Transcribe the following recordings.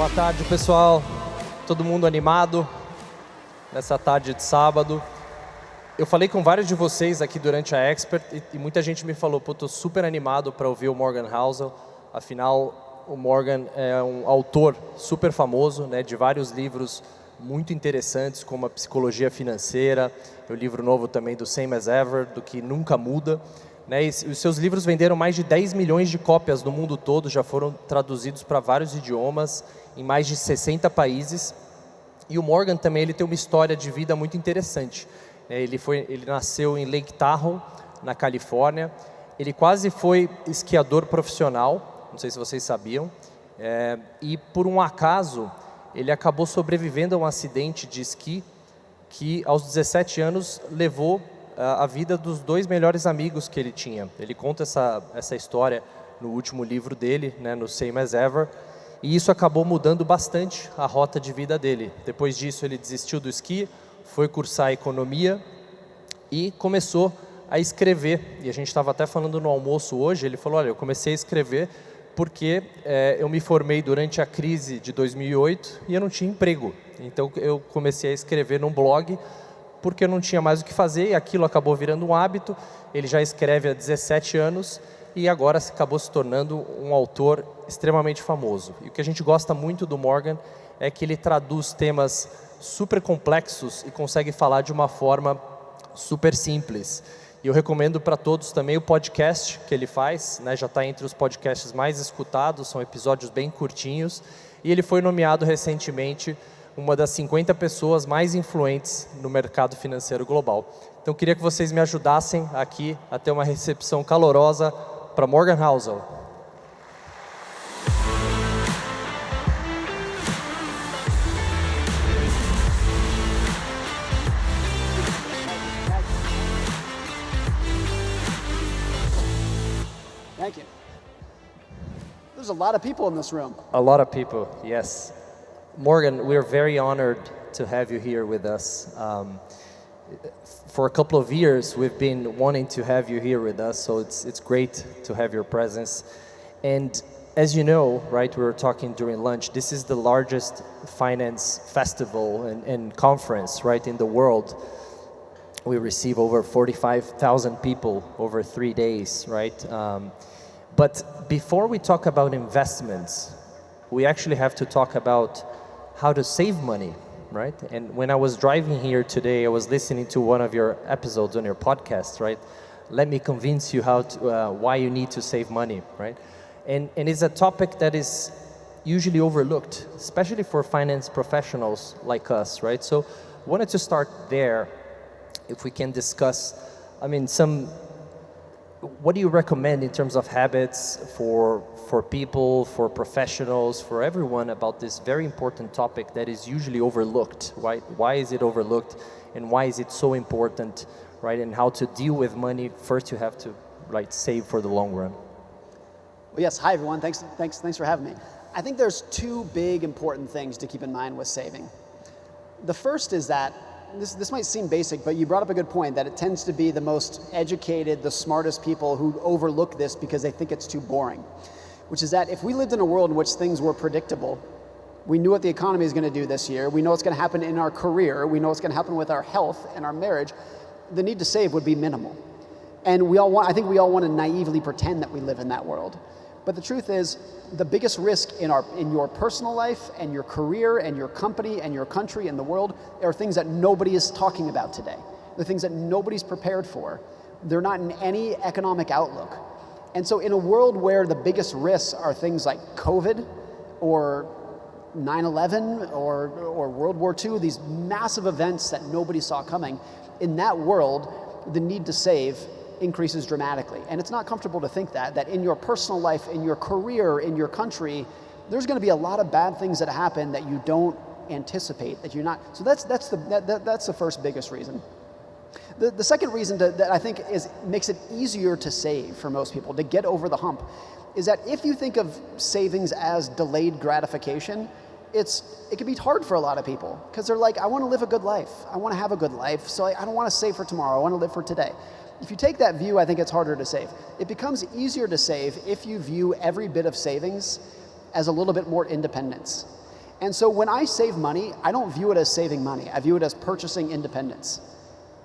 Boa tarde, pessoal. Todo mundo animado nessa tarde de sábado. Eu falei com vários de vocês aqui durante a Expert e muita gente me falou, pô, tô super animado para ouvir o Morgan Housel. Afinal, o Morgan é um autor super famoso, né, de vários livros muito interessantes, como a Psicologia Financeira, o livro novo também do Same as Ever, do que nunca muda. Né, e os seus livros venderam mais de 10 milhões de cópias no mundo todo, já foram traduzidos para vários idiomas, em mais de 60 países. E o Morgan também ele tem uma história de vida muito interessante. Ele nasceu em Lake Tahoe, na Califórnia. Ele quase foi esquiador profissional, não sei se vocês sabiam. E por um acaso, ele acabou sobrevivendo a um acidente de esqui que aos 17 anos levou a vida dos dois melhores amigos que ele tinha. Ele conta essa história no último livro dele, né, no Same as Ever, e isso acabou mudando bastante a rota de vida dele. Depois disso ele desistiu do esqui, foi cursar economia e começou a escrever. E a gente estava até falando no almoço hoje, ele falou, olha, eu comecei a escrever porque eu me formei durante a crise de 2008 e eu não tinha emprego. Então eu comecei a escrever num blog porque eu não tinha mais o que fazer e aquilo acabou virando um hábito. Ele já escreve há 17 anos e agora acabou se tornando um autor extremamente famoso. E o que a gente gosta muito do Morgan é que ele traduz temas super complexos e consegue falar de uma forma super simples. E eu recomendo para todos também o podcast que ele faz, né, já está entre os podcasts mais escutados, são episódios bem curtinhos, e ele foi nomeado recentemente uma das 50 pessoas mais influentes no mercado financeiro global. Então, queria que vocês me ajudassem aqui a ter uma recepção calorosa para Morgan Housel. Thank you. There's a lot of people in this room. A lot of people, yes. Morgan, we're very honored to have you here with us. For a couple of years, we've been wanting to have you here with us, so it's great to have your presence. And as you know, right, we were talking during lunch, this is the largest finance festival and conference, right, in the world. We receive over 45,000 people over 3 days, right? But before we talk about investments, we actually have to talk about how to save money, right? And when I was driving here today, I was listening to one of your episodes on your podcast, right? Let me convince you why you need to save money, right? And it's a topic that is usually overlooked, especially for finance professionals like us, right? So I wanted to start there, if we can discuss, I mean, what do you recommend in terms of habits for people, for professionals, for everyone about this very important topic that is usually overlooked, right? Why is it overlooked and why is it so important, right? And how to deal with money. First you have to, right, save for the long run. Well, yes, hi everyone, thanks for having me. I think there's two big important things to keep in mind with saving. The first is that, this might seem basic, but you brought up a good point, that it tends to be the most educated, the smartest people who overlook this because they think it's too boring. Which is that if we lived in a world in which things were predictable, we knew what the economy is going to do this year, we know what's going to happen in our career, we know what's going to happen with our health and our marriage, the need to save would be minimal. And I think we all want to naively pretend that we live in that world. But the truth is, the biggest risk in your personal life and your career and your company and your country and the world are things that nobody is talking about today. The things that nobody's prepared for. They're not in any economic outlook. And so in a world where the biggest risks are things like COVID or 9/11 or World War II, these massive events that nobody saw coming, in that world, the need to save increases dramatically. And it's not comfortable to think that in your personal life, in your career, in your country, there's going to be a lot of bad things that happen that you don't anticipate, that you're not. So that's the first biggest reason. The second reason that I think makes it easier to save for most people, to get over the hump, is that if you think of savings as delayed gratification, it can be hard for a lot of people because they're like, I want to live a good life. I want to have a good life, so I don't want to save for tomorrow. I want to live for today. If you take that view, I think it's harder to save. It becomes easier to save if you view every bit of savings as a little bit more independence. And so when I save money, I don't view it as saving money. I view it as purchasing independence.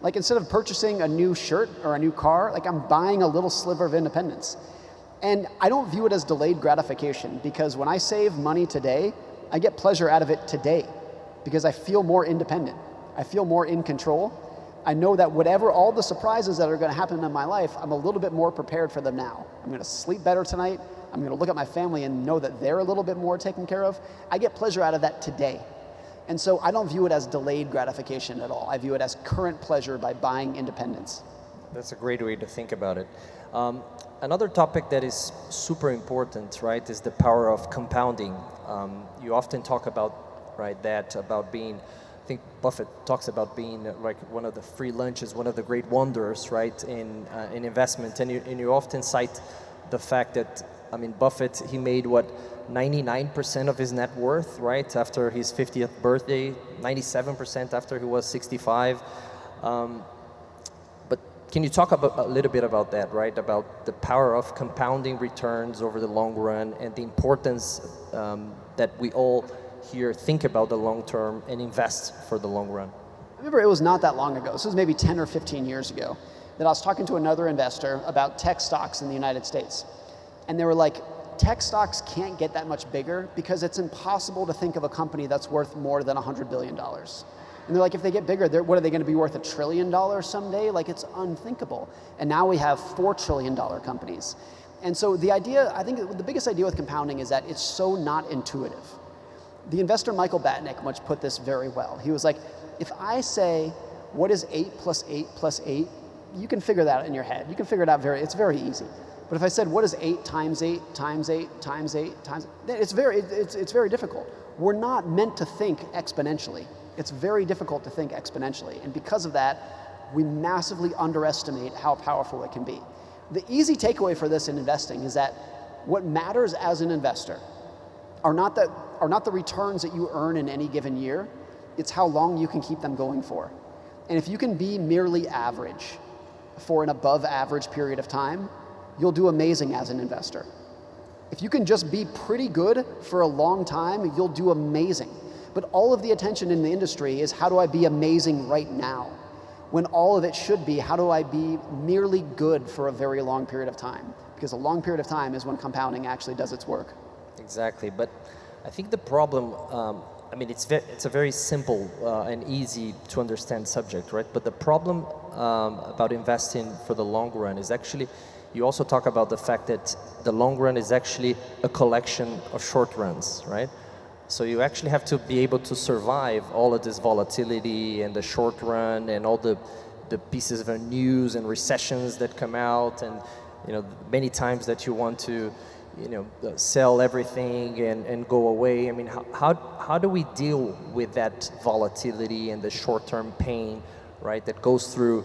Like instead of purchasing a new shirt or a new car, like I'm buying a little sliver of independence. And I don't view it as delayed gratification, because when I save money today, I get pleasure out of it today because I feel more independent. I feel more in control. I know that whatever, all the surprises that are going to happen in my life, I'm a little bit more prepared for them now. I'm going to sleep better tonight. I'm going to look at my family and know that they're a little bit more taken care of. I get pleasure out of that today. And so I don't view it as delayed gratification at all. I view it as current pleasure by buying independence. That's a great way to think about it. Another topic that is super important, right, is the power of compounding. You often talk about, right, about being, I think Buffett talks about being like one of the free lunches, one of the great wonders, right, in investment. And you often cite the fact that, I mean, Buffett, he made 99% of his net worth, right, after his 50th birthday, 97% after he was 65. But can you talk a little bit about that, right, about the power of compounding returns over the long run and the importance that we all here think about the long term and invest for the long run? I remember it was not that long ago, this was maybe 10 or 15 years ago, that I was talking to another investor about tech stocks in the United States. And they were like, tech stocks can't get that much bigger because it's impossible to think of a company that's worth more than $100 billion. And they're like, if they get bigger, what are they going to be worth, $1 trillion someday? Like, it's unthinkable. And now we have $4 trillion companies. And so the idea, I think the biggest idea with compounding is that it's so not intuitive. The investor Michael Batnick once put this very well. He was like, if I say, what is 8 plus 8 plus 8? You can figure that out in your head. You can figure it out it's very easy. But if I said, what is 8 times 8 times 8 times 8 times, it's very difficult. We're not meant to think exponentially. It's very difficult to think exponentially. And because of that, we massively underestimate how powerful it can be. The easy takeaway for this in investing is that what matters as an investor are not the returns that you earn in any given year, it's how long you can keep them going for. And if you can be merely average for an above average period of time, you'll do amazing as an investor. If you can just be pretty good for a long time, you'll do amazing. But all of the attention in the industry is, how do I be amazing right now? When all of it should be, how do I be merely good for a very long period of time? Because a long period of time is when compounding actually does its work. Exactly, but I think the problem, I mean, it's a very simple and easy to understand subject, right? But the problem about investing for the long run is actually, you also talk about the fact that the long run is actually a collection of short runs, right? So you actually have to be able to survive all of this volatility and the short run and all the pieces of news and recessions that come out, and many times that you want to sell everything and go away. I mean, how do we deal with that volatility and the short-term pain, right, that goes through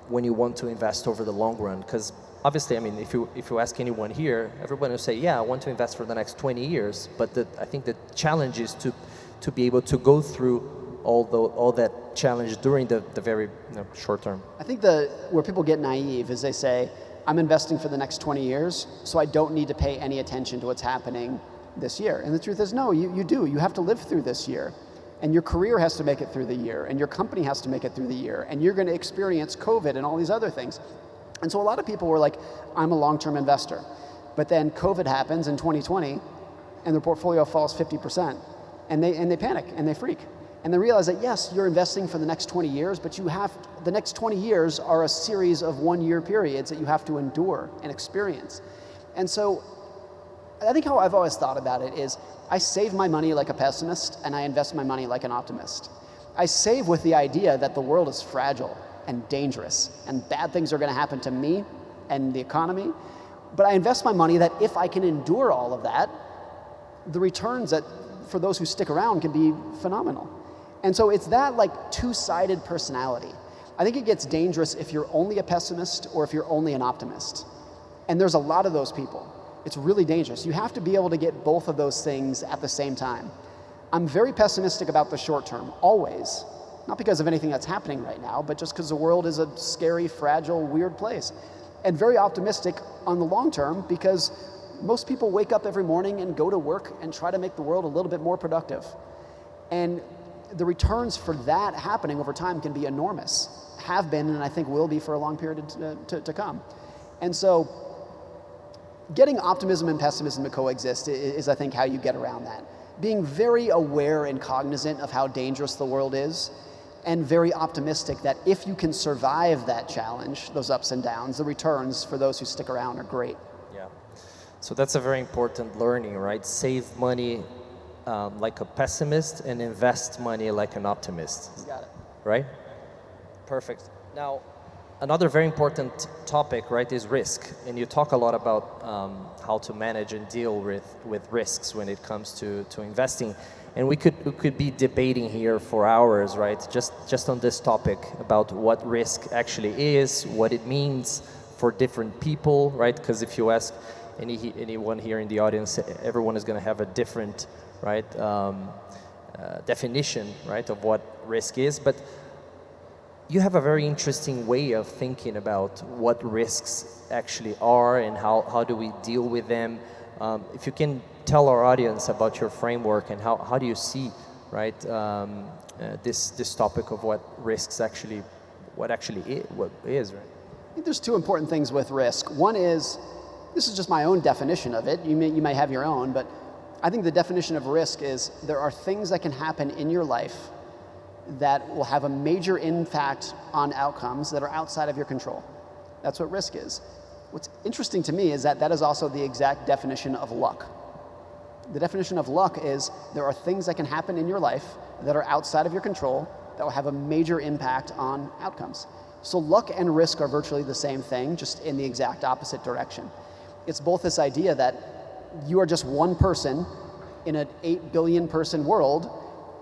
when you want to invest over the long run? Because obviously, I mean, if you ask anyone here, everyone will say, yeah, I want to invest for the next 20 years. But I think the challenge is to be able to go through all that challenge during the very short term. I think where people get naive is they say, I'm investing for the next 20 years, so I don't need to pay any attention to what's happening this year. And the truth is, no, you do. You have to live through this year. And your career has to make it through the year, and your company has to make it through the year, and you're going to experience COVID and all these other things. And so a lot of people were like, I'm a long-term investor. But then COVID happens in 2020, and their portfolio falls 50%, and they panic, and they freak. And they realize that, yes, you're investing for the next 20 years, but the next 20 years are a series of one-year periods that you have to endure and experience. And so I think how I've always thought about it is, I save my money like a pessimist, and I invest my money like an optimist. I save with the idea that the world is fragile and dangerous, and bad things are going to happen to me and the economy. But I invest my money that if I can endure all of that, the returns that for those who stick around can be phenomenal. And so it's that like two-sided personality. I think it gets dangerous if you're only a pessimist or if you're only an optimist. And there's a lot of those people. It's really dangerous. You have to be able to get both of those things at the same time. I'm very pessimistic about the short term, always. Not because of anything that's happening right now, but just because the world is a scary, fragile, weird place. And very optimistic on the long term because most people wake up every morning and go to work and try to make the world a little bit more productive. And the returns for that happening over time can be enormous, have been, and I think will be for a long period to come. And so getting optimism and pessimism to coexist is, I think, how you get around that. Being very aware and cognizant of how dangerous the world is, and very optimistic that if you can survive that challenge, those ups and downs, the returns for those who stick around are great. Yeah. So that's a very important learning, right? Save money like a pessimist and invest money like an optimist. You got it. Right? Perfect. Now, another very important topic, right, is risk. And you talk a lot about how to manage and deal with risks when it comes to investing. And we could be debating here for hours, right, just on this topic about what risk actually is, what it means for different people, right? Because if you ask anyone here in the audience, everyone is going to have a different, right, definition, right, of what risk is. But you have a very interesting way of thinking about what risks actually are and how do we deal with them. If you can tell our audience about your framework and how do you see, right, this topic of what risks actually, what is, right? I think there's two important things with risk. One is, this is just my own definition of it. You may have your own, but I think the definition of risk is there are things that can happen in your life that will have a major impact on outcomes that are outside of your control. That's what risk is. What's interesting to me is that is also the exact definition of luck. The definition of luck is there are things that can happen in your life that are outside of your control that will have a major impact on outcomes. So luck and risk are virtually the same thing, just in the exact opposite direction. It's both this idea that you are just one person in an 8 billion person world,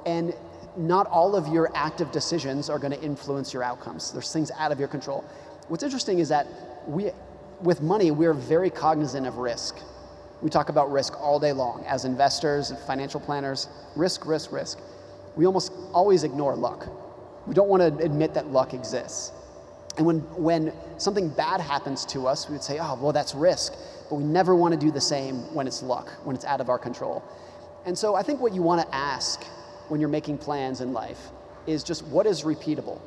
and not all of your active decisions are going to influence your outcomes. There's things out of your control. What's interesting is that with money, we're very cognizant of risk. We talk about risk all day long as investors and financial planners. Risk, risk, risk. We almost always ignore luck. We don't want to admit that luck exists. And when something bad happens to us, we would say, oh, well, that's risk. But we never want to do the same when it's luck, when it's out of our control. And so I think what you want to ask when you're making plans in life is just what is repeatable?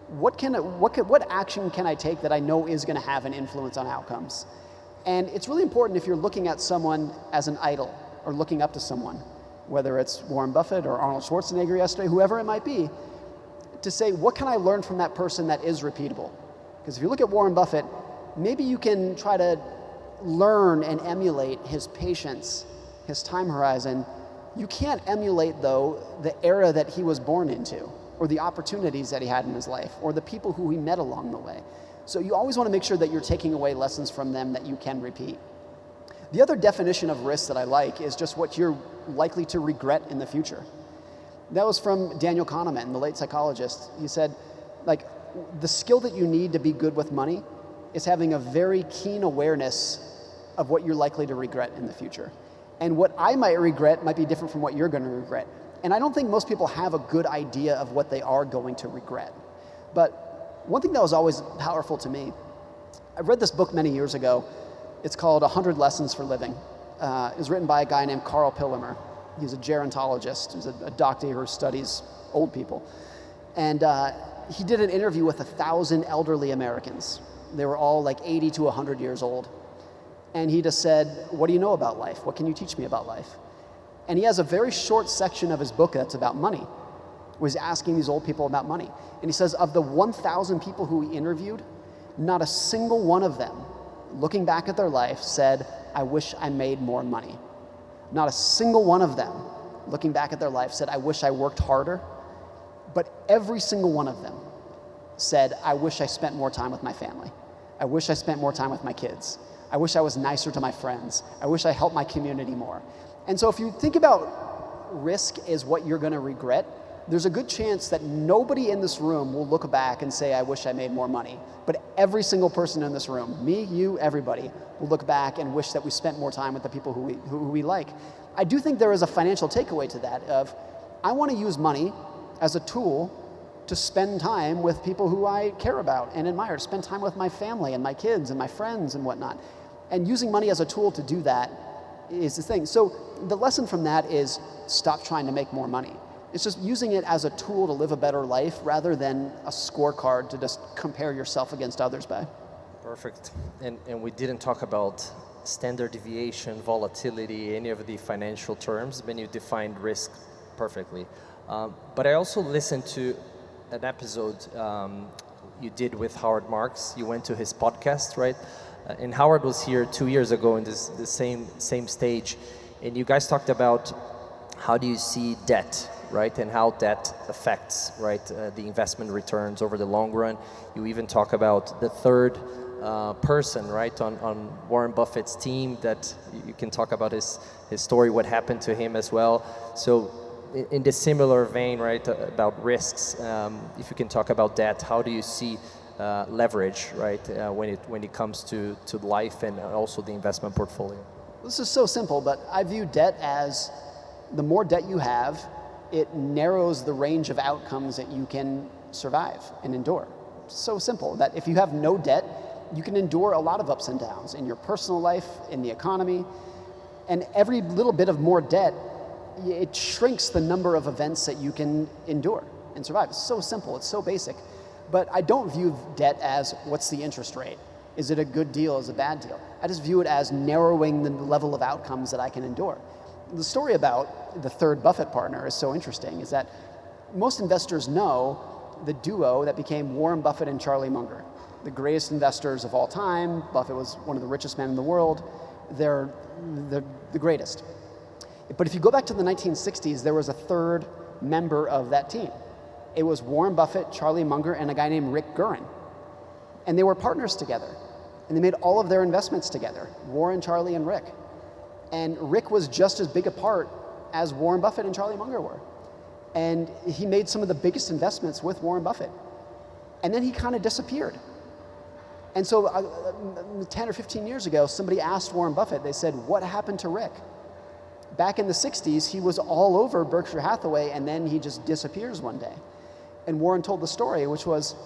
What action can I take that I know is going to have an influence on outcomes? And it's really important if you're looking at someone as an idol or looking up to someone, whether it's Warren Buffett or Arnold Schwarzenegger yesterday, whoever it might be, to say, what can I learn from that person that is repeatable? Because if you look at Warren Buffett, maybe you can try to learn and emulate his patience, his time horizon. You can't emulate, though, the era that he was born into, or the opportunities that he had in his life, or the people who he met along the way. So you always want to make sure that you're taking away lessons from them that you can repeat. The other definition of risk that I like is just what you're likely to regret in the future. That was from Daniel Kahneman, the late psychologist. He said, like, the skill that you need to be good with money is having a very keen awareness of what you're likely to regret in the future. And what I might regret might be different from what you're going to regret. And I don't think most people have a good idea of what they are going to regret. But one thing that was always powerful to me, I read this book many years ago. It's called 100 Lessons for Living. It was written by a guy named Carl Pillemer. He's a gerontologist. He's a doctor who studies old people. And he did an interview with 1,000 elderly Americans. They were all like 80 to 100 years old. And he just said, what do you know about life? What can you teach me about life? And he has a very short section of his book that's about money, where he's asking these old people about money. And he says, of the 1,000 people who he interviewed, not a single one of them, looking back at their life, said, I wish I made more money. Not a single one of them, looking back at their life, said, I wish I worked harder. But every single one of them said, I wish I spent more time with my family. I wish I spent more time with my kids. I wish I was nicer to my friends. I wish I helped my community more. And so if you think about risk as what you're going to regret, there's a good chance that nobody in this room will look back and say, I wish I made more money. But every single person in this room, me, you, everybody, will look back and wish that we spent more time with the people who we like. I do think there is a financial takeaway to that of, I want to use money as a tool to spend time with people who I care about and admire, to spend time with my family and my kids and my friends and whatnot. And using money as a tool to do that is the thing. So the lesson from that is stop trying to make more money. It's just using it as a tool to live a better life rather than a scorecard to just compare yourself against others by. Perfect. And we didn't talk about standard deviation, volatility, any of the financial terms when you defined risk perfectly. But I also listened to an episode you did with Howard Marks. You went to his podcast, right? And Howard was here 2 years ago in the same stage. And you guys talked about how do you see debt, right? And how debt affects, right, the investment returns over the long run. You even talk about the third person, right, on Warren Buffett's team, that you can talk about his story, what happened to him as well. So in the similar vein, right, about risks, if you can talk about debt, how do you see leverage, right, when it comes to life and also the investment portfolio? This is so simple, but I view debt as the more debt you have, it narrows the range of outcomes that you can survive and endure. So simple that if you have no debt, you can endure a lot of ups and downs in your personal life, in the economy, and every little bit of more debt, it shrinks the number of events that you can endure and survive. It's so simple, it's so basic. But I don't view debt as what's the interest rate? Is it a good deal, is it a bad deal? I just view it as narrowing the level of outcomes that I can endure. The story about the third Buffett partner is so interesting, is that most investors know the duo that became Warren Buffett and Charlie Munger, the greatest investors of all time. Buffett was one of the richest men in the world. They're the greatest. But if you go back to the 1960s, there was a third member of that team. It was Warren Buffett, Charlie Munger, and a guy named Rick Guerin. And they were partners together. And they made all of their investments together, Warren, Charlie, and Rick. And Rick was just as big a part as Warren Buffett and Charlie Munger were. And he made some of the biggest investments with Warren Buffett. And then he kind of disappeared. And so 10 or 15 years ago, somebody asked Warren Buffett, they said, what happened to Rick? Back in the 60s, he was all over Berkshire Hathaway, and then he just disappears one day. And Warren told the story, which was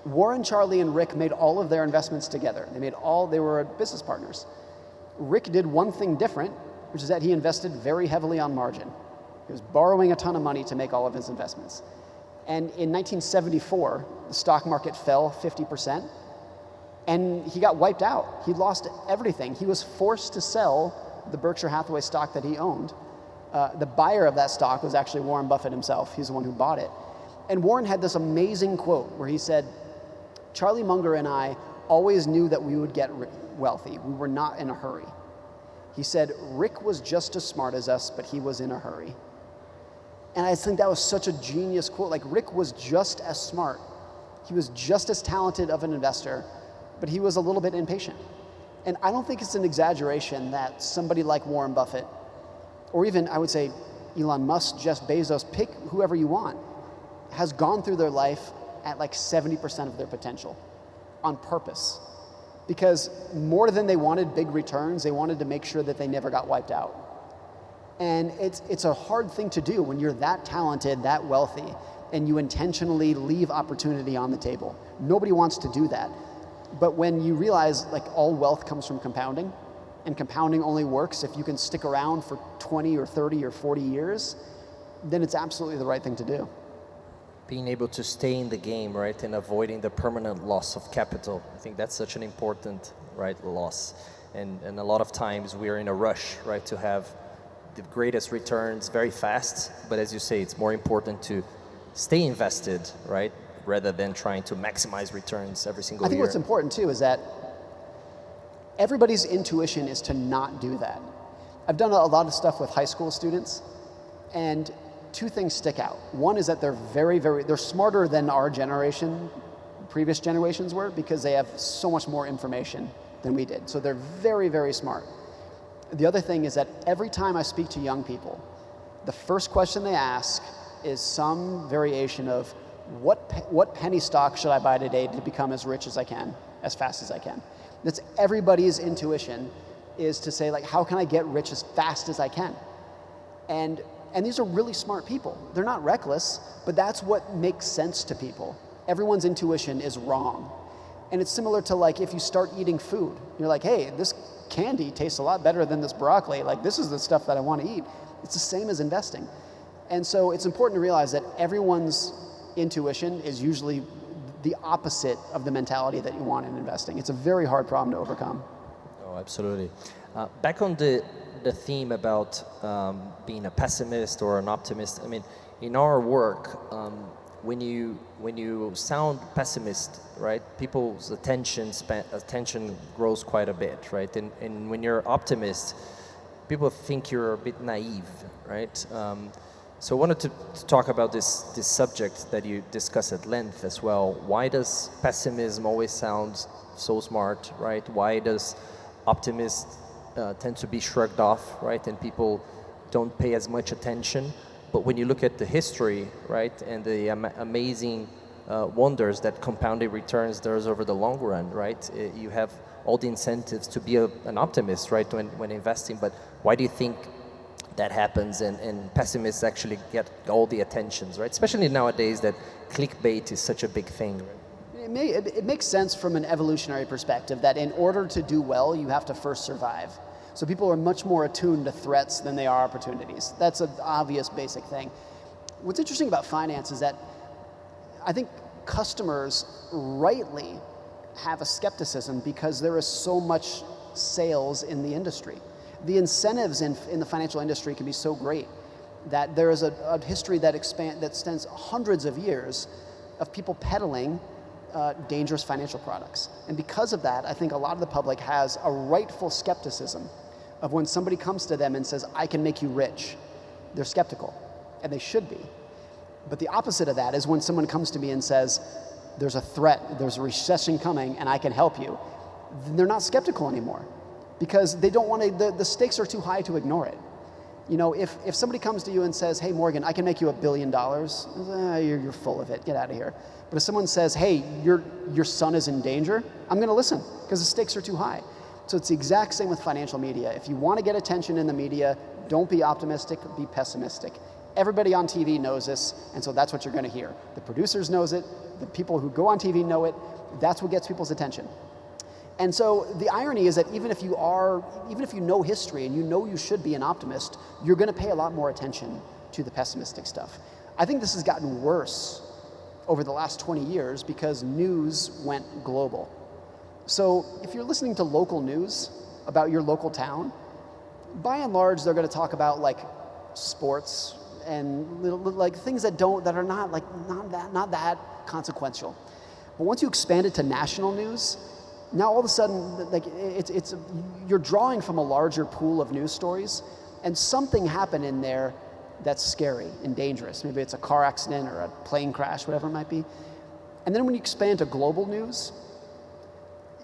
Warren, Charlie, and Rick made all of their investments together. They were business partners. Rick did one thing different, which is that he invested very heavily on margin. He was borrowing a ton of money to make all of his investments. And in 1974, the stock market fell 50%, and he got wiped out. He lost everything. He was forced to sell the Berkshire Hathaway stock that he owned. The buyer of that stock was actually Warren Buffett himself. He's the one who bought it. And Warren had this amazing quote where he said, Charlie Munger and I always knew that we would get wealthy. We were not in a hurry. He said, Rick was just as smart as us, but he was in a hurry. And I think that was such a genius quote. Like, Rick was just as smart. He was just as talented of an investor, but he was a little bit impatient. And I don't think it's an exaggeration that somebody like Warren Buffett, or even I would say Elon Musk, Jeff Bezos, pick whoever you want, has gone through their life at like 70% of their potential on purpose. Because more than they wanted big returns, they wanted to make sure that they never got wiped out. And it's a hard thing to do when you're that talented, that wealthy, and you intentionally leave opportunity on the table. Nobody wants to do that. But when you realize like all wealth comes from compounding, and compounding only works if you can stick around for 20 or 30 or 40 years, then it's absolutely the right thing to do. Being able to stay in the game, right, and avoiding the permanent loss of capital. I think that's such an important, right, loss. And a lot of times we are in a rush, right, to have the greatest returns very fast. But as you say, it's more important to stay invested, right, rather than trying to maximize returns every single year. I think what's important too is that everybody's intuition is to not do that. I've done a lot of stuff with high school students, and two things stick out. One is that they're they're smarter than our generation, previous generations were, because they have so much more information than we did. So they're very, very smart. The other thing is that every time I speak to young people, the first question they ask is some variation of, what penny stock should I buy today to become as rich as I can, as fast as I can? That's everybody's intuition, is to say, like, how can I get rich as fast as I can? And these are really smart people. They're not reckless, but that's what makes sense to people. Everyone's intuition is wrong. And it's similar to like if you start eating food, you're like, hey, this candy tastes a lot better than this broccoli. Like this is the stuff that I want to eat. It's the same as investing. And so it's important to realize that everyone's intuition is usually the opposite of the mentality that you want in investing. It's a very hard problem to overcome. Oh, absolutely. Back on the theme about being a pessimist or an optimist, I mean, in our work, when you sound pessimist, right, people's attention grows quite a bit, right? And when you're optimist, people think you're a bit naive, right? So I wanted to talk about this subject that you discuss at length as well. Why does pessimism always sound so smart, right? Why does optimists tend to be shrugged off, right? And people don't pay as much attention. But when you look at the history, right, and the amazing wonders that compounded returns does over the long run, right, you have all the incentives to be an optimist, right, when investing. But why do you think that happens and pessimists actually get all the attentions, right? Especially nowadays that clickbait is such a big thing. Right? It makes sense from an evolutionary perspective that in order to do well, you have to first survive. So people are much more attuned to threats than they are opportunities. That's an obvious basic thing. What's interesting about finance is that I think customers rightly have a skepticism because there is so much sales in the industry. The incentives in the financial industry can be so great that there is a history that extends hundreds of years of people peddling dangerous financial products. And because of that, I think a lot of the public has a rightful skepticism of when somebody comes to them and says, I can make you rich. They're skeptical, and they should be. But the opposite of that is when someone comes to me and says, there's a threat, there's a recession coming, and I can help you. They're not skeptical anymore because they don't want to, the stakes are too high to ignore it. You know, if somebody comes to you and says, hey, Morgan, I can make you $1 billion, you're full of it, get out of here. But if someone says, hey, your son is in danger, I'm going to listen because the stakes are too high. So it's the exact same with financial media. If you want to get attention in the media, don't be optimistic, be pessimistic. Everybody on TV knows this, and so that's what you're going to hear. The producers knows it, the people who go on TV know it, that's what gets people's attention. And so the irony is that even if you know history and you know you should be an optimist, you're going to pay a lot more attention to the pessimistic stuff. I think this has gotten worse over the last 20 years because news went global. So if you're listening to local news about your local town, by and large, they're going to talk about like sports and like things that are not that consequential. But once you expand it to national news, now all of a sudden, like you're drawing from a larger pool of news stories, and something happened in there that's scary and dangerous. Maybe it's a car accident or a plane crash, whatever it might be. And then when you expand to global news,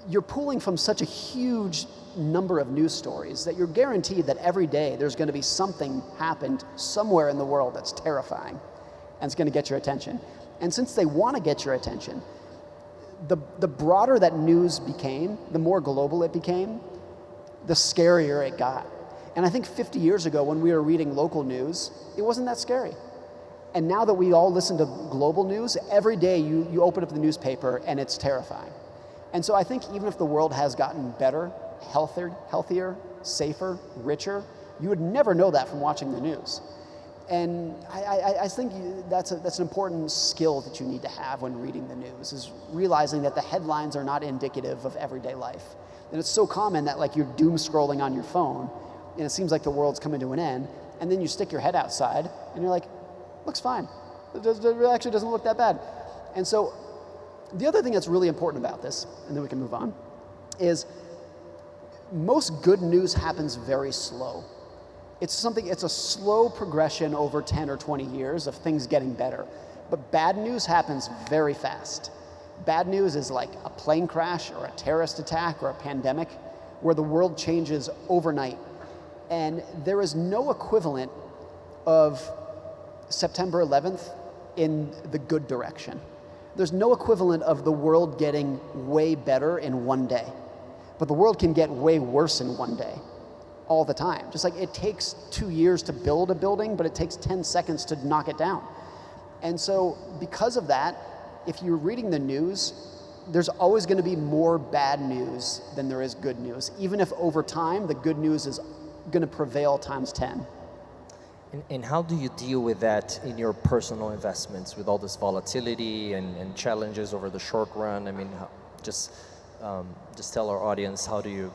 you're pulling from such a huge number of news stories that you're guaranteed that every day there's going to be something happened somewhere in the world that's terrifying and it's going to get your attention. And since they want to get your attention, the broader that news became, the more global it became, the scarier it got. And I think 50 years ago when we were reading local news, it wasn't that scary. And now that we all listen to global news, every day you open up the newspaper and it's terrifying. And so I think even if the world has gotten better, healthier, safer, richer, you would never know that from watching the news. And I think that's an important skill that you need to have when reading the news, is realizing that the headlines are not indicative of everyday life. And it's so common that like you're doom scrolling on your phone and it seems like the world's coming to an end, and then you stick your head outside and you're like, looks fine. It actually doesn't look that bad. And so the other thing that's really important about this, and then we can move on, is most good news happens very slow. It's a slow progression over 10 or 20 years of things getting better. But bad news happens very fast. Bad news is like a plane crash or a terrorist attack or a pandemic where the world changes overnight. And there is no equivalent of September 11th in the good direction. There's no equivalent of the world getting way better in one day. But the world can get way worse in one day, all the time. Just like it takes 2 years to build a building, but it takes 10 seconds to knock it down. And so because of that, if you're reading the news, there's always going to be more bad news than there is good news, even if over time the good news is going to prevail times 10. And how do you deal with that in your personal investments, with all this volatility and challenges over the short run? I mean, just tell our audience, how do you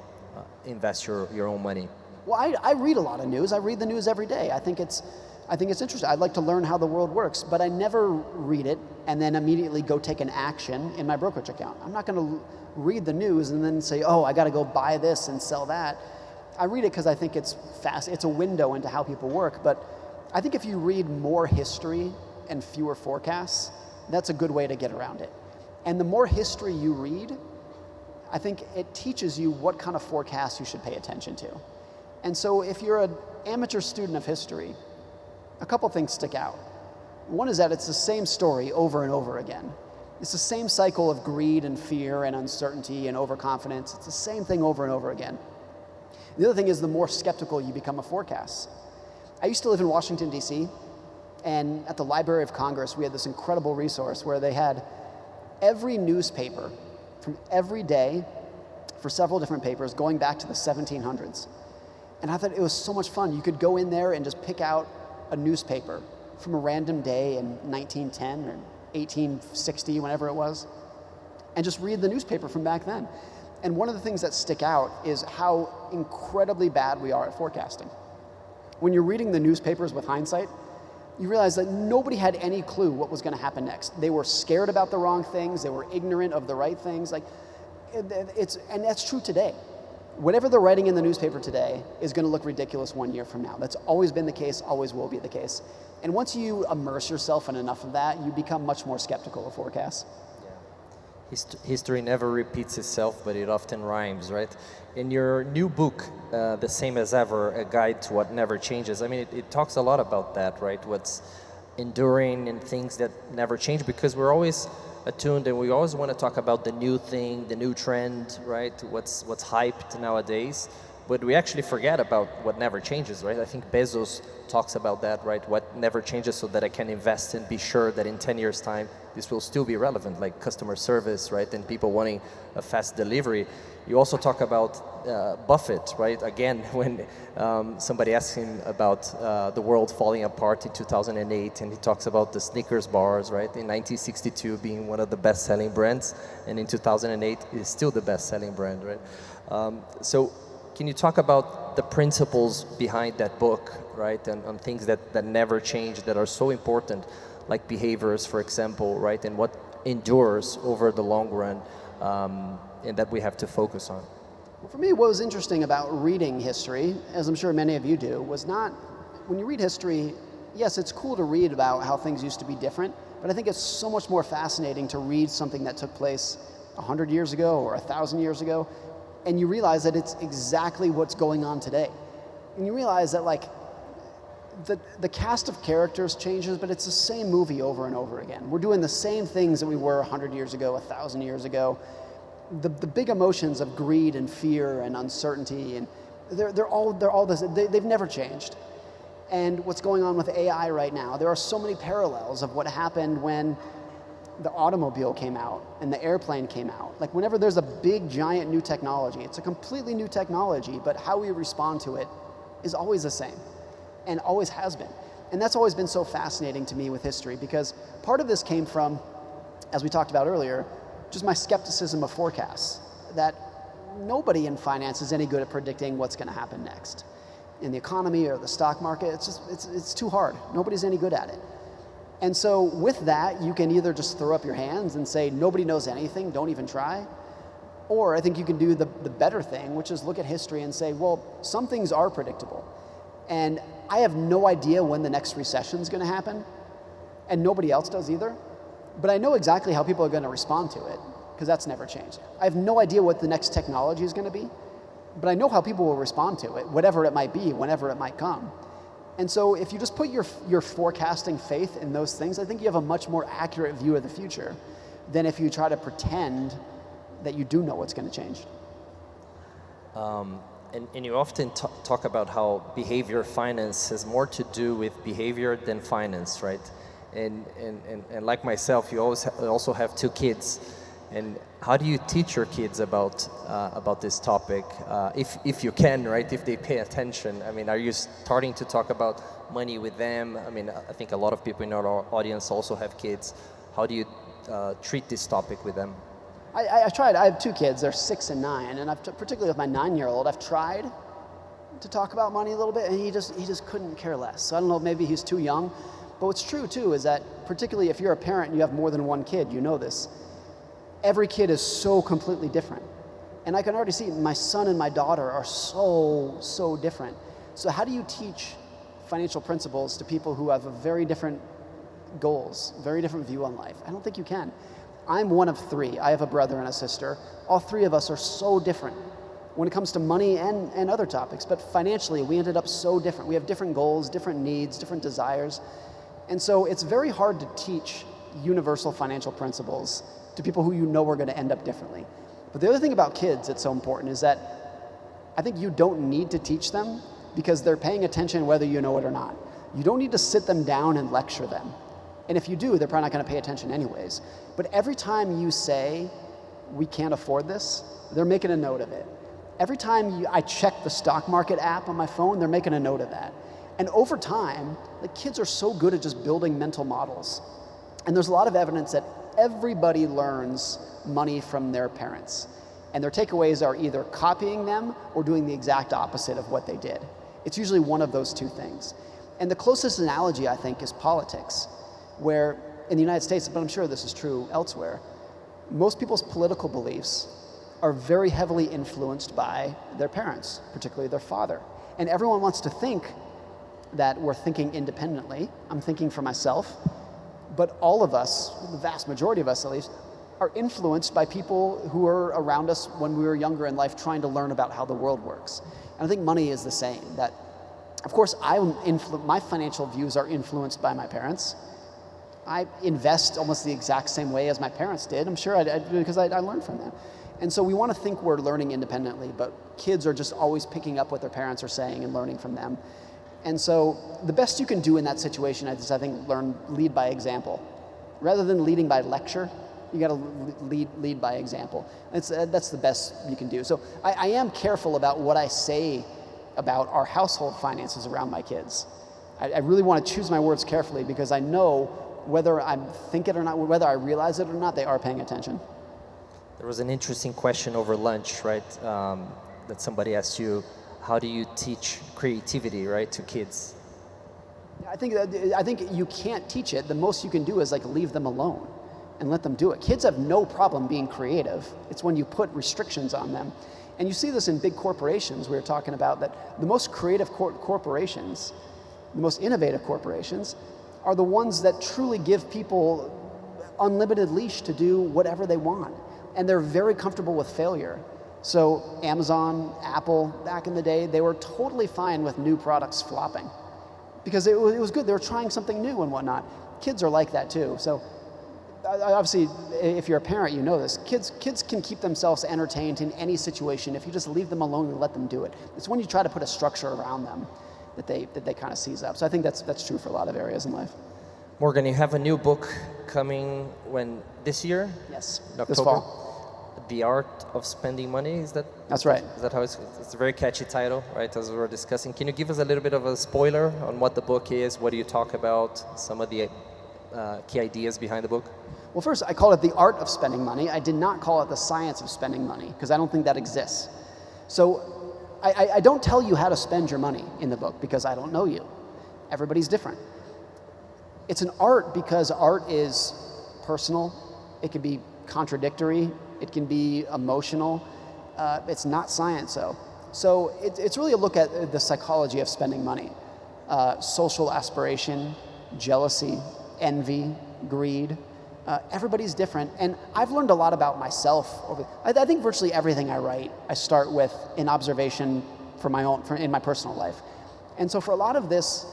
invest your own money? Well, I read a lot of news. I read the news every day. I think it's interesting. I'd like to learn how the world works, but I never read it and then immediately go take an action in my brokerage account. I'm not going to read the news and then say, oh, I got to go buy this and sell that. I read it because I think it's fast. It's a window into how people work. But I think if you read more history and fewer forecasts, that's a good way to get around it. And the more history you read, I think it teaches you what kind of forecasts you should pay attention to. And so if you're an amateur student of history, a couple things stick out. One is that it's the same story over and over again. It's the same cycle of greed and fear and uncertainty and overconfidence. It's the same thing over and over again. The other thing is the more skeptical you become of forecasts. I used to live in Washington, D.C., and at the Library of Congress, we had this incredible resource where they had every newspaper from every day for several different papers going back to the 1700s. And I thought it was so much fun. You could go in there and just pick out a newspaper from a random day in 1910 or 1860, whenever it was, and just read the newspaper from back then. And one of the things that stick out is how incredibly bad we are at forecasting. When you're reading the newspapers with hindsight, you realize that nobody had any clue what was going to happen next. They were scared about the wrong things. They were ignorant of the right things. And that's true today. Whatever they're writing in the newspaper today is going to look ridiculous 1 year from now. That's always been the case, always will be the case. And once you immerse yourself in enough of that, you become much more skeptical of forecasts. History never repeats itself, but it often rhymes, right? In your new book, The Same as Ever, A Guide to What Never Changes, I mean, it talks a lot about that, right? What's enduring and things that never change, because we're always attuned and we always want to talk about the new thing, the new trend, right? What's hyped nowadays, but we actually forget about what never changes, right? I think Bezos talks about that, right? What never changes, so that I can invest and be sure that in 10 years' time, this will still be relevant, like customer service, right? And people wanting a fast delivery. You also talk about Buffett, right? Again, when somebody asks him about the world falling apart in 2008, and he talks about the Snickers bars, right? In 1962 being one of the best-selling brands, and in 2008 is still the best-selling brand, right? So can you talk about the principles behind that book, right? And on things that never change, that are so important, like behaviors, for example, right? And what endures over the long run, and that we have to focus on. Well, for me, what was interesting about reading history, as I'm sure many of you do, was not, when you read history, yes, it's cool to read about how things used to be different, but I think it's so much more fascinating to read something that took place 100 years ago or 1,000 years ago, and you realize that it's exactly what's going on today. And you realize that, like, the cast of characters changes, but it's the same movie over and over again. We're doing the same things that we were 100 years ago, 1,000 years ago. The big emotions of greed and fear and uncertainty, and they're all this. They've never changed. And what's going on with AI right now, there are so many parallels of what happened when the automobile came out and the airplane came out. Like, whenever there's a big, giant new technology, it's a completely new technology, but how we respond to it is always the same, and always has been. And that's always been so fascinating to me with history, because part of this came from, as we talked about earlier, just my skepticism of forecasts, that nobody in finance is any good at predicting what's going to happen next. In the economy or the stock market, it's too hard. Nobody's any good at it. And so with that, you can either just throw up your hands and say, nobody knows anything, don't even try. Or I think you can do the better thing, which is look at history and say, well, some things are predictable. And I have no idea when the next recession is going to happen, and nobody else does either. But I know exactly how people are going to respond to it, because that's never changed. I have no idea what the next technology is going to be, but I know how people will respond to it, whatever it might be, whenever it might come. And so if you just put your forecasting faith in those things, I think you have a much more accurate view of the future than if you try to pretend that you do know what's going to change. And you often talk about how behavior finance has more to do with behavior than finance, right? And like myself, you also have 2 kids, And how do you teach your kids about this topic, if you can, right? If they pay attention. I mean, are you starting to talk about money with them? I mean, I think a lot of people in our audience also have kids. How do you treat this topic with them? I tried. I have 2 kids. They're 6 and 9, and particularly with my 9-year-old, I've tried to talk about money a little bit, and he just couldn't care less. So I don't know, maybe he's too young. But what's true too is that, particularly if you're a parent and you have more than one kid, you know this. Every kid is so completely different, and I can already see my son and my daughter are so different. So how do you teach financial principles to people who have a very different goals, very different view on life? I don't think you can. I'm one of 3. I have a brother and a sister. All 3 of us are so different when it comes to money and other topics, but financially we ended up so different. We have different goals, different needs, different desires. And so it's very hard to teach universal financial principles to people who you know are going to end up differently. But the other thing about kids that's so important is that I think you don't need to teach them because they're paying attention whether you know it or not. You don't need to sit them down and lecture them. And if you do, they're probably not going to pay attention anyways. But every time you say, we can't afford this, they're making a note of it. Every time I check the stock market app on my phone, they're making a note of that. And over time, the kids are so good at just building mental models. And there's a lot of evidence that everybody learns money from their parents. And their takeaways are either copying them or doing the exact opposite of what they did. It's usually one of those 2 things. And the closest analogy, I think, is politics, where in the United States, but I'm sure this is true elsewhere, most people's political beliefs are very heavily influenced by their parents, particularly their father. And everyone wants to think that we're thinking independently. I'm thinking for myself. But all of us, the vast majority of us at least, are influenced by people who are around us when we were younger in life trying to learn about how the world works. And I think money is the same. That, of course, my financial views are influenced by my parents. I invest almost the exact same way as my parents did. I'm sure because I learned from them. And so we want to think we're learning independently, but kids are just always picking up what their parents are saying and learning from them. And so the best you can do in that situation is, I think, lead by example. Rather than leading by lecture, you got to lead by example. That's the best you can do. So I am careful about what I say about our household finances around my kids. I really want to choose my words carefully because I know whether I think it or not, whether I realize it or not, they are paying attention. There was an interesting question over lunch, right? That somebody asked you, how do you teach creativity, right, to kids? I think you can't teach it. The most you can do is like leave them alone and let them do it. Kids have no problem being creative. It's when you put restrictions on them. And you see this in big corporations. We were talking about that the most creative corporations, the most innovative corporations, are the ones that truly give people unlimited leash to do whatever they want. And they're very comfortable with failure. So Amazon, Apple, back in the day, they were totally fine with new products flopping because it was good. They were trying something new and whatnot. Kids are like that too. So obviously, if you're a parent, you know this. Kids can keep themselves entertained in any situation if you just leave them alone and let them do it. It's when you try to put a structure around them that they kind of seize up. So I think that's true for a lot of areas in life. Morgan, you have a new book coming this year? Yes, in October? this fall. The Art of Spending Money, is that? That's right. Is that how it's a very catchy title, right, as we were discussing. Can you give us a little bit of a spoiler on what the book is? What do you talk about? Some of the key ideas behind the book? Well, first, I call it The Art of Spending Money. I did not call it The Science of Spending Money because I don't think that exists. So I don't tell you how to spend your money in the book because I don't know you. Everybody's different. It's an art because art is personal. It can be contradictory. It can be emotional. It's not science, though. So it's really a look at the psychology of spending money. Social aspiration, jealousy, envy, greed. Everybody's different. And I've learned a lot about myself. I think virtually everything I write, I start with an observation in my personal life. And so for a lot of this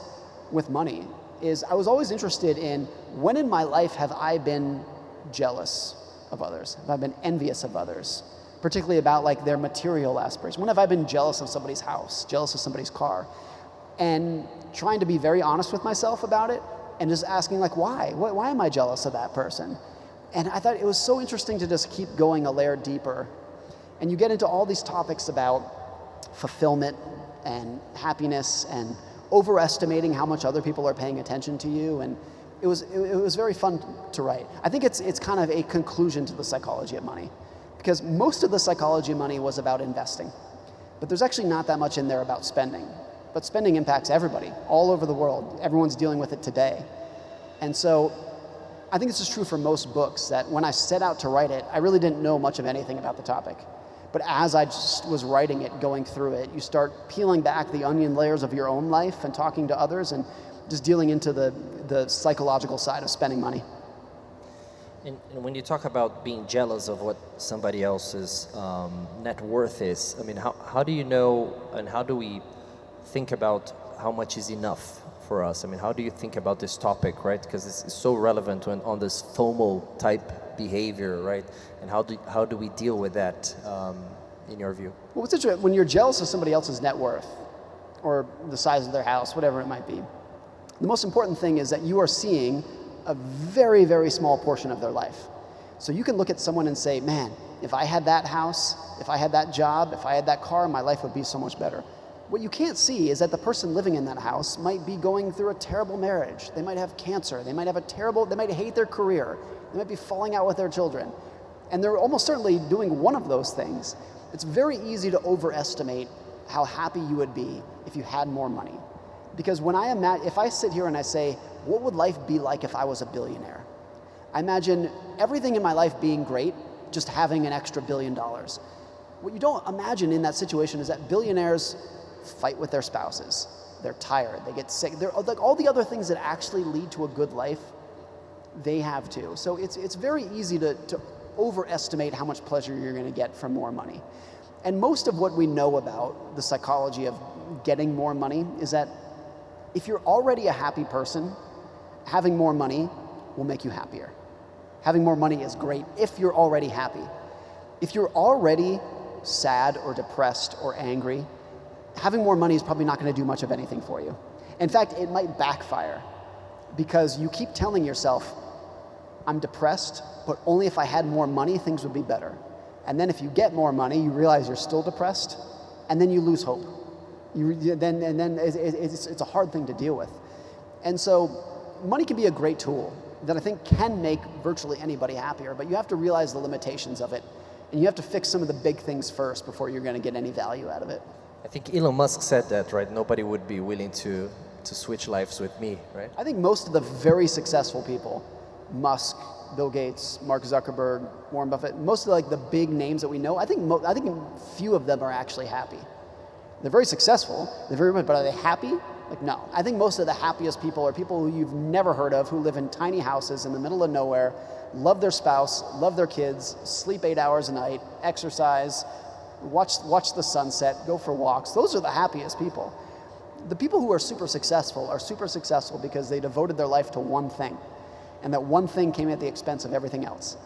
with money is I was always interested in when in my life have I been jealous of others? Have I been envious of others? Particularly about like their material aspirations. When have I been jealous of somebody's house, jealous of somebody's car? And trying to be very honest with myself about it and just asking like, why? Why am I jealous of that person? And I thought it was so interesting to just keep going a layer deeper. And you get into all these topics about fulfillment and happiness and overestimating how much other people are paying attention to you. And it was very fun to write. I think it's kind of a conclusion to the psychology of money, because most of the psychology of money was about investing. But there's actually not that much in there about spending. But spending impacts everybody all over the world. Everyone's dealing with it today. And so I think this is true for most books, that when I set out to write it, I really didn't know much of anything about the topic. But as I just was writing it, going through it, you start peeling back the onion layers of your own life and talking to others and just dealing into the psychological side of spending money. And when you talk about being jealous of what somebody else's net worth is, I mean, how do you know, and how do we think about how much is enough for us? I mean, how do you think about this topic, right? Because it's so relevant on this FOMO type behavior, right? And how do we deal with that in your view? Well, what's interesting, when you're jealous of somebody else's net worth or the size of their house, whatever it might be, the most important thing is that you are seeing a very, very small portion of their life. So you can look at someone and say, man, if I had that house, if I had that job, if I had that car, my life would be so much better. What you can't see is that the person living in that house might be going through a terrible marriage. They might have cancer. They might hate their career. They might be falling out with their children. And they're almost certainly doing one of those things. It's very easy to overestimate how happy you would be if you had more money. Because if I sit here and I say, what would life be like if I was a billionaire? I imagine everything in my life being great, just having an extra $1 billion. What you don't imagine in that situation is that billionaires fight with their spouses. They're tired, they get sick. They're like all the other things that actually lead to a good life, they have too. So it's very easy to overestimate how much pleasure you're going to get from more money. And most of what we know about the psychology of getting more money is that if you're already a happy person, having more money will make you happier. Having more money is great if you're already happy. If you're already sad or depressed or angry, having more money is probably not going to do much of anything for you. In fact, it might backfire, because you keep telling yourself, I'm depressed, but only if I had more money, things would be better. And then if you get more money, you realize you're still depressed, and then you lose hope. Then it's a hard thing to deal with. And so money can be a great tool that I think can make virtually anybody happier, but you have to realize the limitations of it, and you have to fix some of the big things first before you're going to get any value out of it. I think Elon Musk said that, right? Nobody would be willing to switch lives with me, right? I think most of the very successful people, Musk, Bill Gates, Mark Zuckerberg, Warren Buffett, most of the big names that we know, I think few of them are actually happy. They're very successful, but are they happy? No. I think most of the happiest people are people who you've never heard of, who live in tiny houses in the middle of nowhere, love their spouse, love their kids, sleep 8 hours a night, exercise, watch the sunset, go for walks. Those are the happiest people. The people who are super successful because they devoted their life to one thing, and that one thing came at the expense of everything else.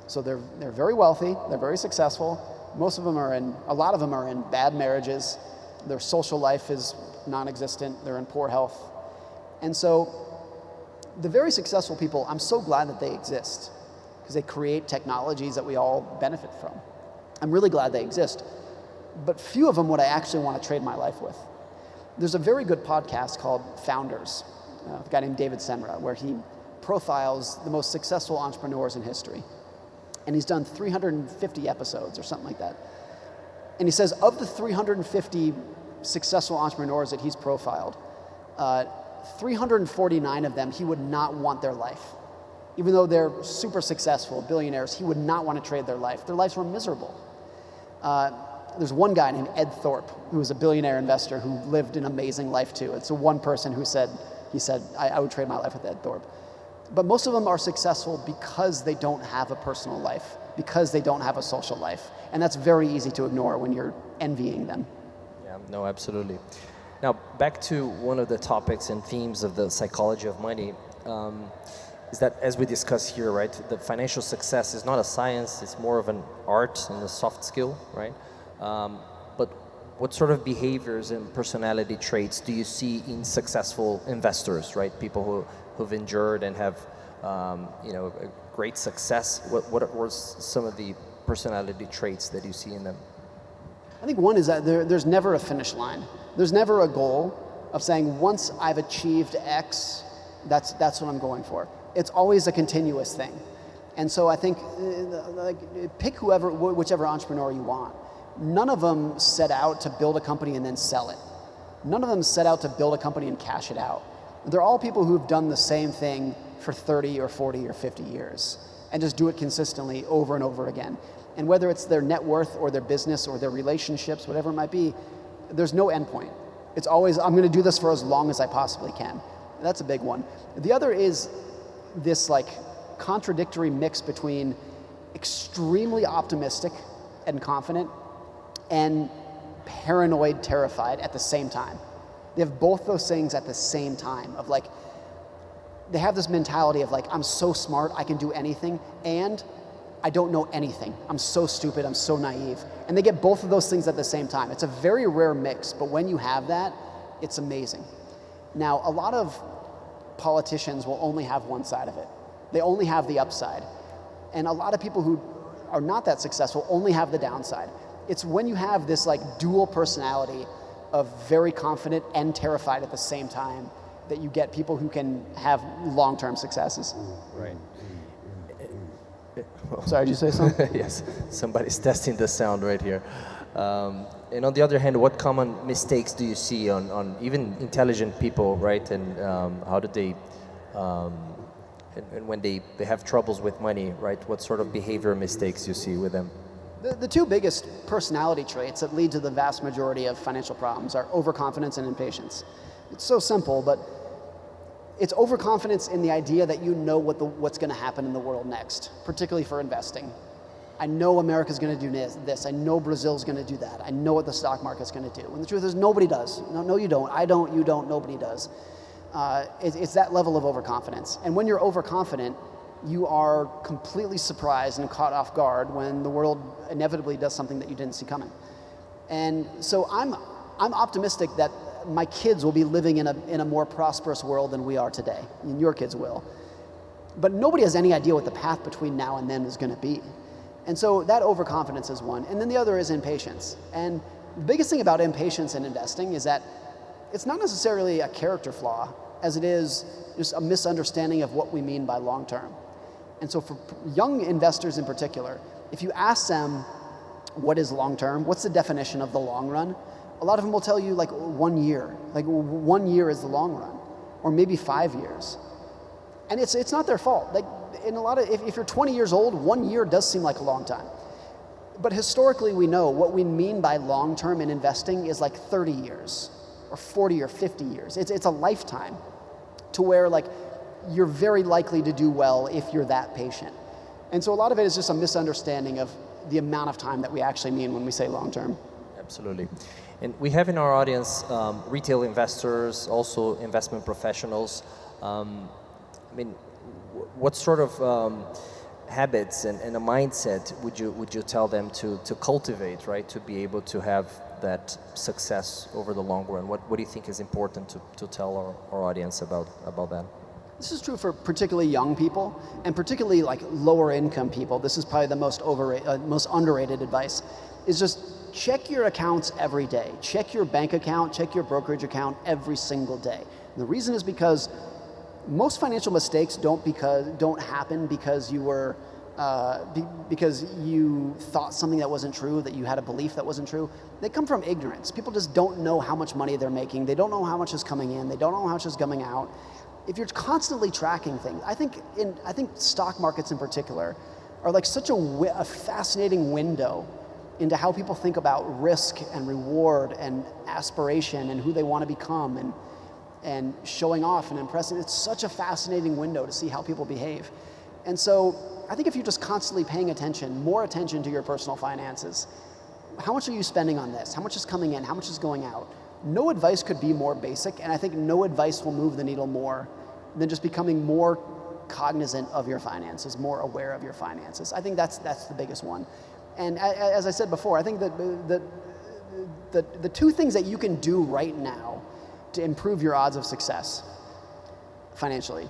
So they're very wealthy, they're very successful. A lot of them are in bad marriages. Their social life is non-existent. They're in poor health. And so the very successful people, I'm so glad that they exist, because they create technologies that we all benefit from. I'm really glad they exist. But few of them would I actually want to trade my life with. There's a very good podcast called Founders, a guy named David Senra, where he profiles the most successful entrepreneurs in history. And he's done 350 episodes or something like that. And he says of the 350 successful entrepreneurs that he's profiled, 349 of them, he would not want their life. Even though they're super successful, billionaires, he would not want to trade their life. Their lives were miserable. There's one guy named Ed Thorpe, who was a billionaire investor who lived an amazing life too. It's the one person who said, I would trade my life with Ed Thorpe. But most of them are successful because they don't have a personal life, because they don't have a social life. And that's very easy to ignore when you're envying them. Yeah, no, absolutely. Now, back to one of the topics and themes of the psychology of money, is that, as we discuss here, right, the financial success is not a science, it's more of an art and a soft skill, right? But what sort of behaviors and personality traits do you see in successful investors, right? People who've endured and have, a great success? What were some of the personality traits that you see in them? I think one is that there's never a finish line. There's never a goal of saying, once I've achieved X, that's what I'm going for. It's always a continuous thing. And so I think, pick whichever entrepreneur you want. None of them set out to build a company and then sell it. None of them set out to build a company and cash it out. They're all people who've done the same thing for 30 or 40 or 50 years and just do it consistently over and over again. And whether it's their net worth or their business or their relationships, whatever it might be, there's no end point. It's always, I'm gonna do this for as long as I possibly can. That's a big one. The other is this like contradictory mix between extremely optimistic and confident and paranoid, terrified at the same time. They have both those things at the same time of like, they have this mentality of like, I'm so smart, I can do anything, and I don't know anything. I'm so stupid, I'm so naive. And they get both of those things at the same time. It's a very rare mix, but when you have that, it's amazing. Now, a lot of politicians will only have one side of it. They only have the upside. And a lot of people who are not that successful only have the downside. It's when you have this like dual personality of very confident and terrified at the same time that you get people who can have long-term successes. Right. Sorry, did you say something? Yes, somebody's testing the sound right here. And on the other hand, what common mistakes do you see on even intelligent people, right? And how do they, and when they have troubles with money, right? What sort of behavior mistakes you see with them? The two biggest personality traits that lead to the vast majority of financial problems are overconfidence and impatience. It's so simple, but it's overconfidence in the idea that you know what's going to happen in the world next, particularly for investing. I know America's going to do this. I know Brazil's going to do that. I know what the stock market's going to do. And the truth is, nobody does. No, you don't. I don't. You don't. Nobody does. It's that level of overconfidence. And when you're overconfident, you are completely surprised and caught off guard when the world inevitably does something that you didn't see coming. And so I'm optimistic that my kids will be living in a more prosperous world than we are today, and your kids will. But nobody has any idea what the path between now and then is going to be. And so that overconfidence is one. And then the other is impatience. And the biggest thing about impatience in investing is that it's not necessarily a character flaw as it is just a misunderstanding of what we mean by long term. And so for young investors in particular, if you ask them what is long term, what's the definition of the long run, a lot of them will tell you like 1 year. Like 1 year is the long run, or maybe 5 years. And it's not their fault. Like in a lot of, if you're 20 years old, 1 year does seem like a long time. But historically we know what we mean by long term in investing is like 30 years or 40 or 50 years. It's a lifetime to where like you're very likely to do well if you're that patient. And so a lot of it is just a misunderstanding of the amount of time that we actually mean when we say long term. Absolutely. And we have in our audience retail investors, also investment professionals. I mean, what sort of habits and a mindset would you tell them to cultivate, right, to be able to have that success over the long run? What do you think is important to tell our audience about that? This is true for particularly young people, and particularly like lower income people. This is probably the most underrated advice, is just check your accounts every day. Check your bank account, check your brokerage account every single day. And the reason is because most financial mistakes don't happen because you were because you thought something that wasn't true, that you had a belief that wasn't true. They come from ignorance. People just don't know how much money they're making. They don't know how much is coming in. They don't know how much is coming out. If you're constantly tracking things, I think stock markets in particular are like such a fascinating window into how people think about risk and reward and aspiration and who they want to become and showing off and impressing. It's such a fascinating window to see how people behave. And so I think if you're just constantly paying attention, more attention to your personal finances, how much are you spending on this? How much is coming in? How much is going out? No advice could be more basic, and I think no advice will move the needle more than just becoming more cognizant of your finances, more aware of your finances. I think that's the biggest one. And as I said before, I think that the two things that you can do right now to improve your odds of success financially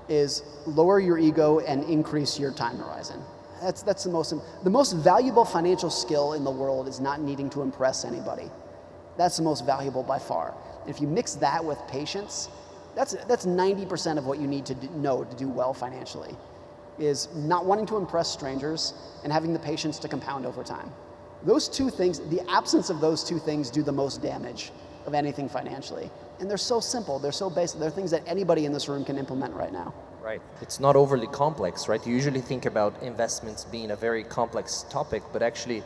is lower your ego and increase your time horizon. That's the most valuable financial skill in the world is not needing to impress anybody. That's the most valuable by far. If you mix that with patience, that's 90% of what you need to know to do well financially, is not wanting to impress strangers and having the patience to compound over time. Those two things, the absence of those two things do the most damage of anything financially. And they're so simple, they're so basic, they're things that anybody in this room can implement right now. Right. It's not overly complex, right? You usually think about investments being a very complex topic, but actually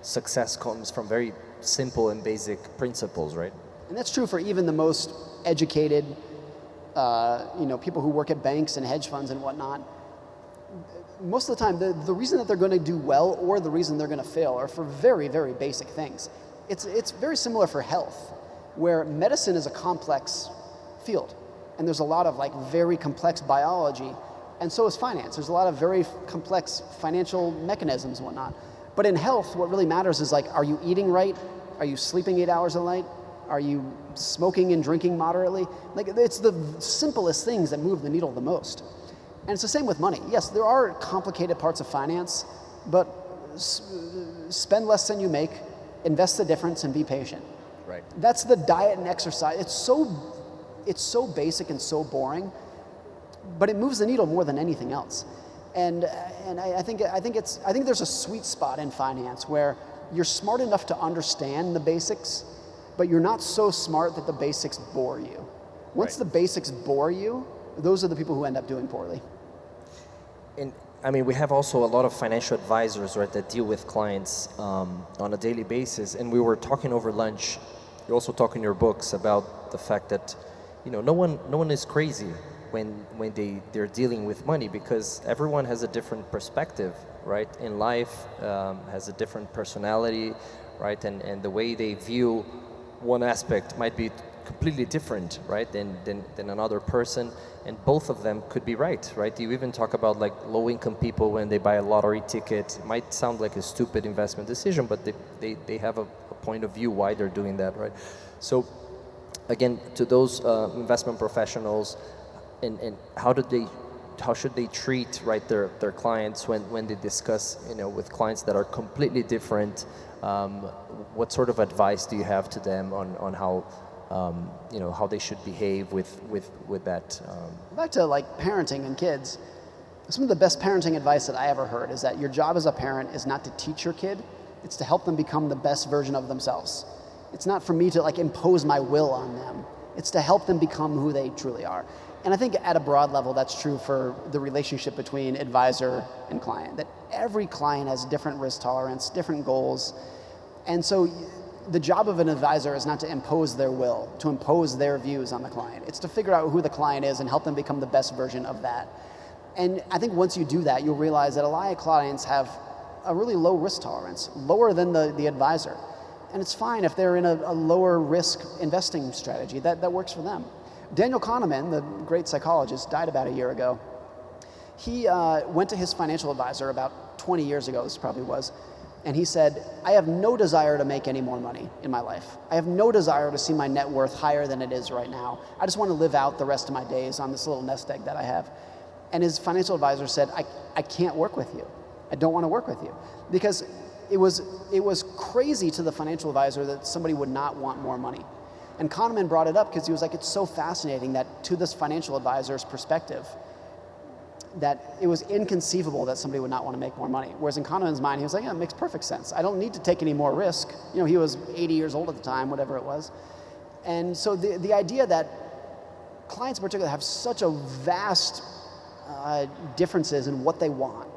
success comes from very simple and basic principles, right? And that's true for even the most educated, people who work at banks and hedge funds and whatnot. Most of the time, the reason that they're going to do well or the reason they're going to fail are for very, very basic things. It's very similar for health, where medicine is a complex field. And there's a lot of very complex biology, and so is finance. There's a lot of very complex financial mechanisms and whatnot. But in health, what really matters is are you eating right? Are you sleeping 8 hours a night? Are you smoking and drinking moderately? It's the simplest things that move the needle the most. And it's the same with money. Yes, there are complicated parts of finance, but spend less than you make, invest the difference, and be patient. Right. That's the diet and exercise. It's so basic and so boring, but it moves the needle more than anything else. And I think there's a sweet spot in finance where you're smart enough to understand the basics, but you're not so smart that the basics bore you. Once the basics bore you, those are the people who end up doing poorly. And I mean, we have also a lot of financial advisors, right, that deal with clients on a daily basis. And we were talking over lunch. You also talk in your books about the fact that no one is crazy when they're dealing with money, because everyone has a different perspective, right? In life, has a different personality, right? And the way they view one aspect might be completely different, right, than another person, and both of them could be right? You even talk about low-income people when they buy a lottery ticket. It might sound like a stupid investment decision, but they have a point of view why they're doing that, right? So again, to those investment professionals, and how should they treat, right, their clients when they discuss with clients that are completely different? What sort of advice do you have to them on how how they should behave with that? Back to parenting and kids, some of the best parenting advice that I ever heard is that your job as a parent is not to teach your kid, it's to help them become the best version of themselves. It's not for me to impose my will on them. It's to help them become who they truly are. And I think at a broad level, that's true for the relationship between advisor and client, that every client has different risk tolerance, different goals. And so the job of an advisor is not to impose their will, to impose their views on the client. It's to figure out who the client is and help them become the best version of that. And I think once you do that, you'll realize that a lot of clients have a really low risk tolerance, lower than the advisor. And it's fine if they're in a lower risk investing strategy. That works for them. Daniel Kahneman, the great psychologist, died about a year ago. He went to his financial advisor about 20 years ago, this probably was, and he said, I have no desire to make any more money in my life. I have no desire to see my net worth higher than it is right now. I just want to live out the rest of my days on this little nest egg that I have. And his financial advisor said, I can't work with you. I don't want to work with you. Because it was crazy to the financial advisor that somebody would not want more money. And Kahneman brought it up because he was like, it's so fascinating that to this financial advisor's perspective, that it was inconceivable that somebody would not want to make more money. Whereas in Kahneman's mind, he was like, yeah, it makes perfect sense. I don't need to take any more risk. He was 80 years old at the time, whatever it was. And so the idea that clients in particular have such a vast differences in what they want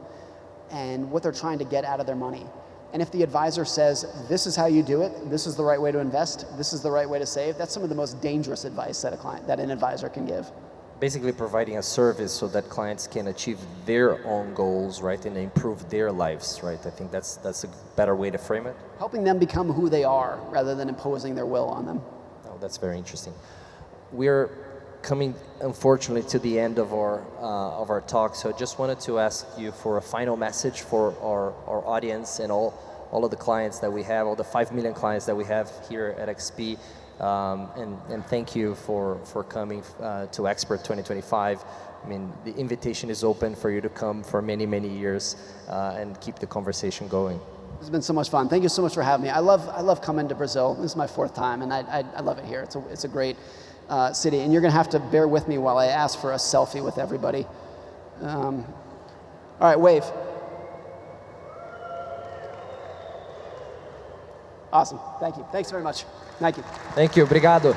and what they're trying to get out of their money. And if the advisor says, this is how you do it, this is the right way to invest, this is the right way to save, that's some of the most dangerous advice that an advisor can give. Basically providing a service so that clients can achieve their own goals, right, and improve their lives, right? I think that's a better way to frame it. Helping them become who they are rather than imposing their will on them. Oh, that's very interesting. We're coming, unfortunately, to the end of our talk, so I just wanted to ask you for a final message for our audience and all of the clients that we have, all the 5 million clients that we have here at XP. And thank you for coming to Expert 2025. I mean, the invitation is open for you to come for many, many years and keep the conversation going. It's been so much fun. Thank you so much for having me. I love coming to Brazil. This is my 4th time, and I love it here. It's a great city, and you're going to have to bear with me while I ask for a selfie with everybody. All right, wave. Awesome. Thank you. Thanks very much. Thank you. Thank you, obrigado.